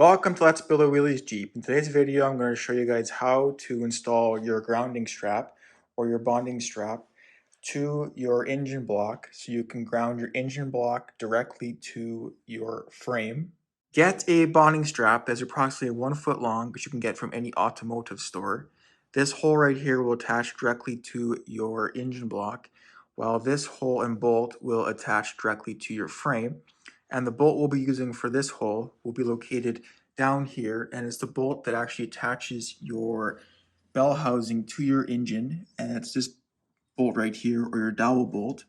Welcome to Let's Build a Willys Jeep. In today's video, I'm going to show you guys how to install your grounding strap or your bonding strap to your engine block so you can ground your engine block directly to your frame. Get a bonding strap that's approximately 1 foot long, which you can get from any automotive store. This hole right here will attach directly to your engine block, while this hole and bolt will attach directly to your frame. And the bolt we'll be using for this hole will be located down here, and it's the bolt that actually attaches your bell housing to your engine, and it's this bolt right here, or your dowel bolt.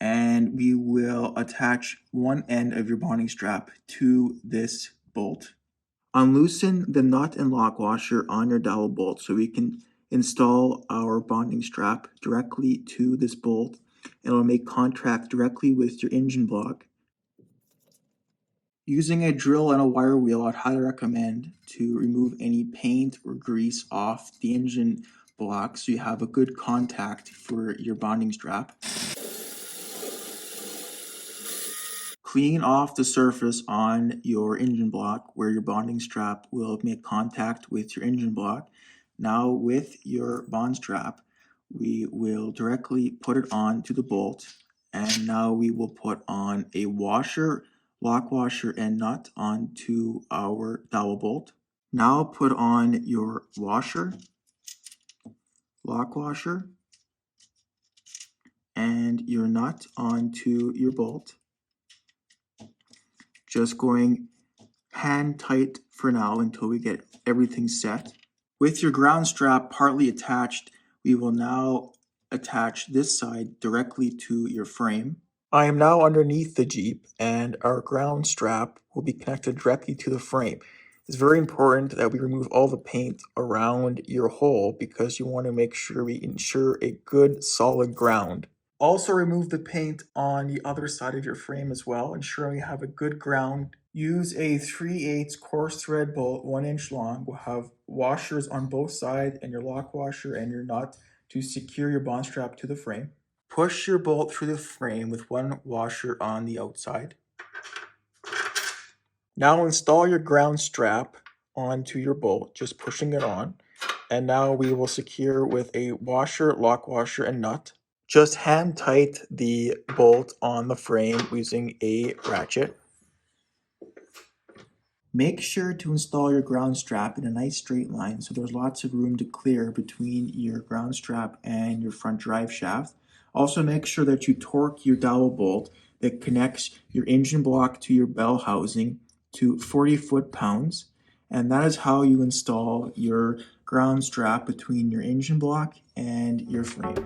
And we will attach one end of your bonding strap to this bolt. Unloosen the nut and lock washer on your dowel bolt so we can install our bonding strap directly to this bolt, and it will make contact directly with your engine block. Using a drill and a wire wheel, I'd highly recommend to remove any paint or grease off the engine block so you have a good contact for your bonding strap. Clean off the surface on your engine block where your bonding strap will make contact with your engine block. Now with your bond strap, we will directly put it on to the bolt, and now we will put on a washer, lock washer and nut onto our dowel bolt. Now put on your washer, lock washer, and your nut onto your bolt. Just going hand tight for now until we get everything set. With your ground strap partly attached, we will now attach this side directly to your frame. I am now underneath the Jeep, and our ground strap will be connected directly to the frame. It's very important that we remove all the paint around your hole because you want to make sure we ensure a good solid ground. Also remove the paint on the other side of your frame as well, ensuring you have a good ground. Use a 3/8 coarse thread bolt, 1 inch long. We'll have washers on both sides and your lock washer and your nut to secure your bond strap to the frame. Push your bolt through the frame with 1 washer on the outside. Now install your ground strap onto your bolt, just pushing it on. And now we will secure with a washer, lock washer, and nut. Just hand tight the bolt on the frame using a ratchet. Make sure to install your ground strap in a nice straight line so there's lots of room to clear between your ground strap and your front drive shaft. Also make sure that you torque your dowel bolt that connects your engine block to your bell housing to 40 foot-pounds. And that is how you install your ground strap between your engine block and your frame.